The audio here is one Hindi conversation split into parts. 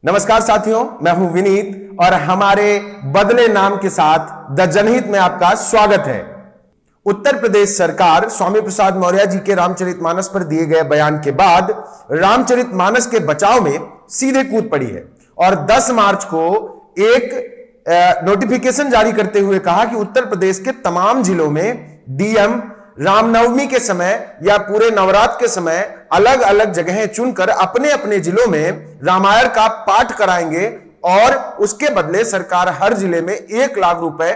नमस्कार साथियों, मैं हूं विनीत और हमारे बदले नाम के साथ द जनहित में आपका स्वागत है। उत्तर प्रदेश सरकार स्वामी प्रसाद मौर्य जी के रामचरितमानस पर दिए गए बयान के बाद रामचरितमानस के बचाव में सीधे कूद पड़ी है और 10 मार्च को एक नोटिफिकेशन जारी करते हुए कहा कि उत्तर प्रदेश के तमाम जिलों में डीएम रामनवमी के समय या पूरे नवरात्र के समय अलग अलग जगहें चुनकर अपने अपने जिलों में रामायण का पाठ कराएंगे और उसके बदले सरकार हर जिले में 1 लाख रुपए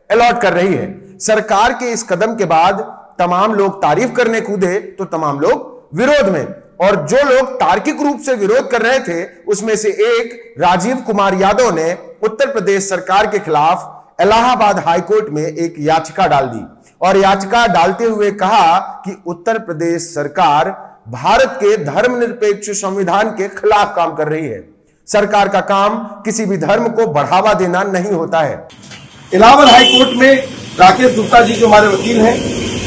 अलॉट कर रही है। सरकार के इस कदम के बाद तमाम लोग तारीफ करने कूदे तो तमाम लोग विरोध में, और जो लोग तार्किक रूप से विरोध कर रहे थे उसमें से एक राजीव कुमार यादव ने उत्तर प्रदेश सरकार के खिलाफ इलाहाबाद हाईकोर्ट में एक याचिका डाल दी और याचिका डालते हुए कहा कि उत्तर प्रदेश सरकार भारत के धर्मनिरपेक्ष संविधान के खिलाफ काम कर रही है। सरकार का काम किसी भी धर्म को बढ़ावा देना नहीं होता है। इलाहाबाद हाईकोर्ट में राकेश गुप्ता जी जो हमारे वकील हैं,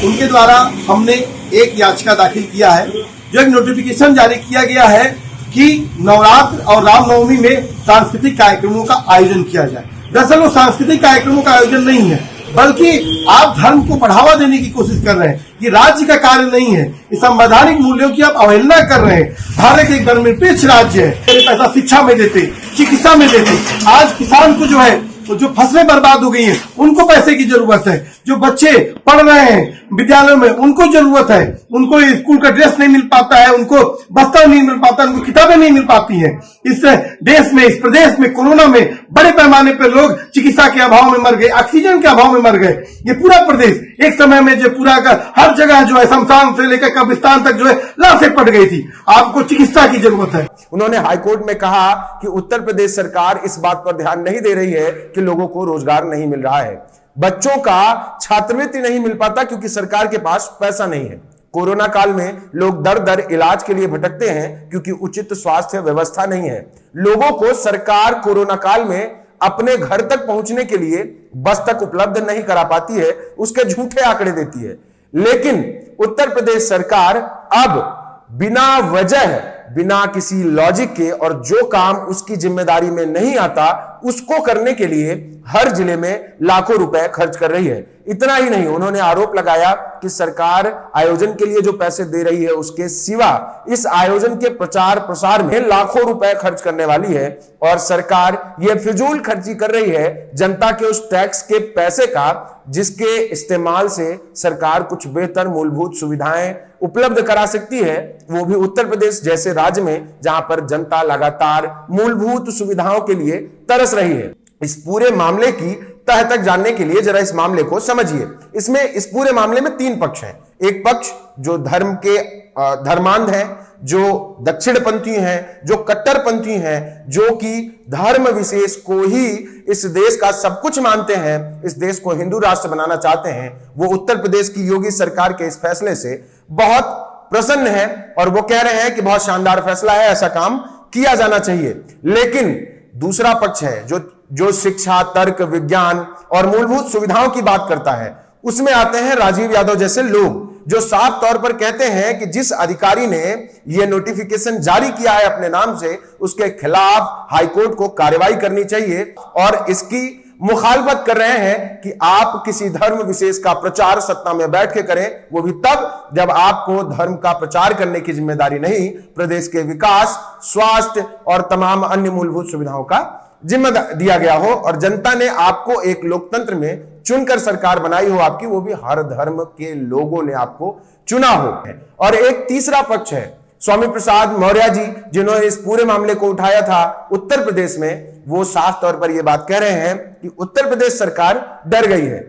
उनके द्वारा हमने एक याचिका दाखिल किया है, जो एक नोटिफिकेशन जारी किया गया है कि नवरात्र और रामनवमी में सांस्कृतिक कार्यक्रमों का आयोजन किया जाए। दरअसल वो सांस्कृतिक कार्यक्रमों का आयोजन नहीं है, बल्कि आप धर्म को बढ़ावा देने की कोशिश कर रहे हैं। ये राज्य का कार्य नहीं है, इस संवैधानिक मूल्यों की आप अवहेलना कर रहे हैं। भारत एक धर्मनिरपेक्ष राज्य है। पैसा शिक्षा में देते, चिकित्सा में देते, आज किसान को जो है तो जो फसलें बर्बाद हो गई हैं उनको पैसे की जरूरत है। जो बच्चे पढ़ रहे हैं विद्यालयों में उनको जरूरत है, उनको स्कूल का ड्रेस नहीं मिल पाता है, उनको बस्ता नहीं मिल पाता, उनको किताबें नहीं मिल पाती हैं। इस देश में, इस प्रदेश में कोरोना में बड़े पैमाने पर लोग चिकित्सा के अभाव में मर गए, ऑक्सीजन के अभाव में मर गए। ये पूरा प्रदेश एक समय में जो पूरा का हर जगह जो है शमशान से लेकर कब्रिस्तान तक जो है लाशें पड़ गई थी। आपको चिकित्सा की जरूरत है। उन्होंने हाईकोर्ट में कहा कि उत्तर प्रदेश सरकार इस बात पर ध्यान नहीं दे रही है कि लोगों को रोजगार नहीं मिल रहा है, बच्चों का छात्रवृत्ति नहीं मिल पाता क्योंकि सरकार के पास पैसा नहीं है। कोरोना काल में लोग दर दर इलाज के लिए भटकते हैं क्योंकि उचित स्वास्थ्य व्यवस्था नहीं है। लोगों को सरकार कोरोना काल में अपने घर तक पहुंचने के लिए बस तक उपलब्ध नहीं करा पाती है, उसके झूठे आंकड़े देती है। लेकिन उत्तर प्रदेश सरकार अब बिना वजह, बिना किसी लॉजिक के और जो काम उसकी जिम्मेदारी में नहीं आता उसको करने के लिए हर जिले में लाखों रुपए खर्च कर रही है। इतना ही नहीं, उन्होंने आरोप लगाया कि सरकार आयोजन के लिए जो पैसे दे रही है उसके सिवा इस आयोजन के प्रचार प्रसार में लाखों रुपए खर्च करने वाली है और सरकार यह फिजूल खर्ची कर रही है जनता के उस टैक्स के पैसे का जिसके इस्तेमाल से सरकार कुछ बेहतर मूलभूत सुविधाएं उपलब्ध करा सकती है, वो भी उत्तर प्रदेश जैसे राज्य में जहां पर जनता लगातार मूलभूत सुविधाओं के लिए तरस रही है। इस पूरे मामले की तह तक जानने के लिए जरा इस मामले को समझिए। इस पूरे मामले में 3 पक्ष हैं। एक पक्ष जो धर्म के धर्मांध हैं, जो दक्षिणपंथी हैं, जो कट्टरपंथी हैं, जो कि धर्म विशेष को ही इस देश का सब कुछ मानते हैं, इस देश को हिंदू राष्ट्र बनाना चाहते हैं। वो उत्तर प्रदेश की योगी सरकार के इस फैसले से बहुत प्रसन्न है और वो कह रहे हैं कि बहुत शानदार फैसला है, ऐसा काम किया जाना चाहिए। लेकिन दूसरा पक्ष है जो शिक्षा, तर्क, विज्ञान और मूलभूत सुविधाओं की बात करता है। उसमें आते हैं राजीव यादव जैसे लोग जो साफ तौर पर कहते हैं कि जिस अधिकारी ने यह नोटिफिकेशन जारी किया है अपने नाम से, उसके खिलाफ हाईकोर्ट को कार्रवाई करनी चाहिए और इसकी मुखालफत कर रहे हैं कि आप किसी धर्म विशेष का प्रचार सत्ता में बैठ के करें, वो भी तब जब आपको धर्म का प्रचार करने की जिम्मेदारी नहीं, प्रदेश के विकास, स्वास्थ्य और तमाम अन्य मूलभूत सुविधाओं का जिम्मा दिया गया हो और जनता ने आपको एक लोकतंत्र में चुनकर सरकार बनाई हो आपकी, वो भी हर धर्म के लोगों ने आपको चुना हो। और एक तीसरा पक्ष है स्वामी प्रसाद मौर्य जी, जिन्होंने इस पूरे मामले को उठाया था उत्तर प्रदेश में। वो साफ तौर पर यह बात कह रहे हैं कि उत्तर प्रदेश सरकार डर गई है।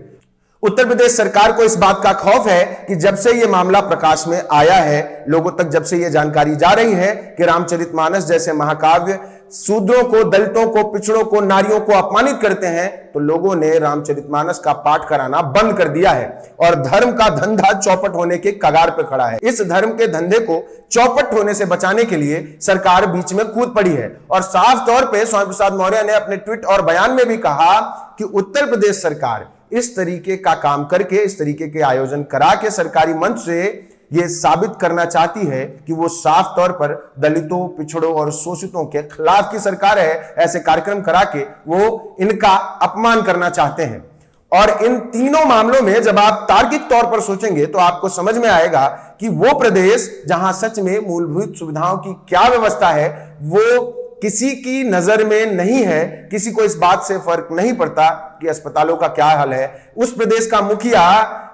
उत्तर प्रदेश सरकार को इस बात का खौफ है कि जब से यह मामला प्रकाश में आया है, लोगों तक जब से यह जानकारी जा रही है कि रामचरितमानस जैसे महाकाव्य शूद्रों को, दलितों को, पिछड़ों को, नारियों को अपमानित करते हैं, तो लोगों ने रामचरितमानस का पाठ कराना बंद कर दिया है और धर्म का धंधा चौपट होने के कगार पर खड़ा है। इस धर्म के धंधे को चौपट होने से बचाने के लिए सरकार बीच में कूद पड़ी है और साफ तौर पर स्वामी प्रसाद मौर्य ने अपने ट्वीट और बयान में भी कहा कि उत्तर प्रदेश सरकार इस तरीके का काम करके, इस तरीके के आयोजन करा के सरकारी मंच से यह साबित करना चाहती है कि वो साफ तौर पर दलितों, पिछड़ों और शोषितों के खिलाफ की सरकार है। ऐसे कार्यक्रम करा के वो इनका अपमान करना चाहते हैं। और इन तीनों मामलों में जब आप तार्किक तौर पर सोचेंगे तो आपको समझ में आएगा कि वो प्रदेश जहां सच में मूलभूत सुविधाओं की क्या व्यवस्था है वो किसी की नजर में नहीं है, किसी को इस बात से फर्क नहीं पड़ता कि अस्पतालों का क्या हाल है। उस प्रदेश का मुखिया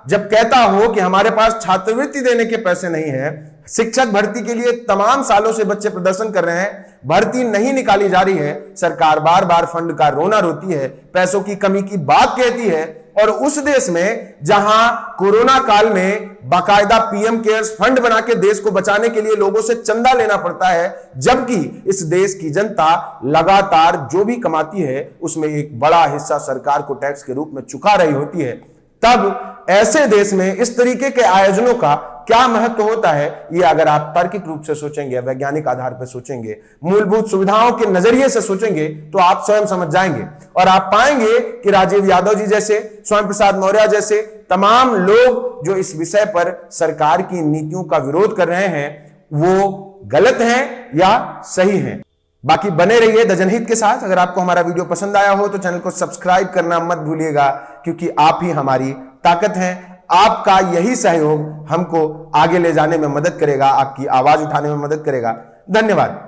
जब कहता हो कि हमारे पास छात्रवृत्ति देने के पैसे नहीं है, शिक्षक भर्ती के लिए तमाम सालों से बच्चे प्रदर्शन कर रहे हैं, भर्ती नहीं निकाली जा रही है, सरकार बार बार फंड का रोना रोती है, पैसों की कमी की बात कहती है, और उस देश में जहां कोरोना काल में बाकायदा पीएम केयर्स फंड बना के देश को बचाने के लिए लोगों से चंदा लेना पड़ता है, जबकि इस देश की जनता लगातार जो भी कमाती है उसमें एक बड़ा हिस्सा सरकार को टैक्स के रूप में चुका रही होती है, तब ऐसे देश में इस तरीके के आयोजनों का क्या महत्व होता है, ये अगर आप तार्किक रूप से सोचेंगे, वैज्ञानिक आधार पर सोचेंगे, मूलभूत सुविधाओं के नजरिए से सोचेंगे तो आप स्वयं समझ जाएंगे और आप पाएंगे कि राजीव यादव जी जैसे, स्वयं प्रसाद मौर्य जैसे तमाम लोग जो इस विषय पर सरकार की नीतियों का विरोध कर रहे हैं वो गलत हैं या सही हैं। बाकी बने रहिए द जनहित के साथ। अगर आपको हमारा वीडियो पसंद आया हो तो चैनल को सब्सक्राइब करना मत भूलिएगा, क्योंकि आप ही हमारी ताकत हैं। आपका यही सहयोग हमको आगे ले जाने में मदद करेगा, आपकी आवाज उठाने में मदद करेगा। धन्यवाद।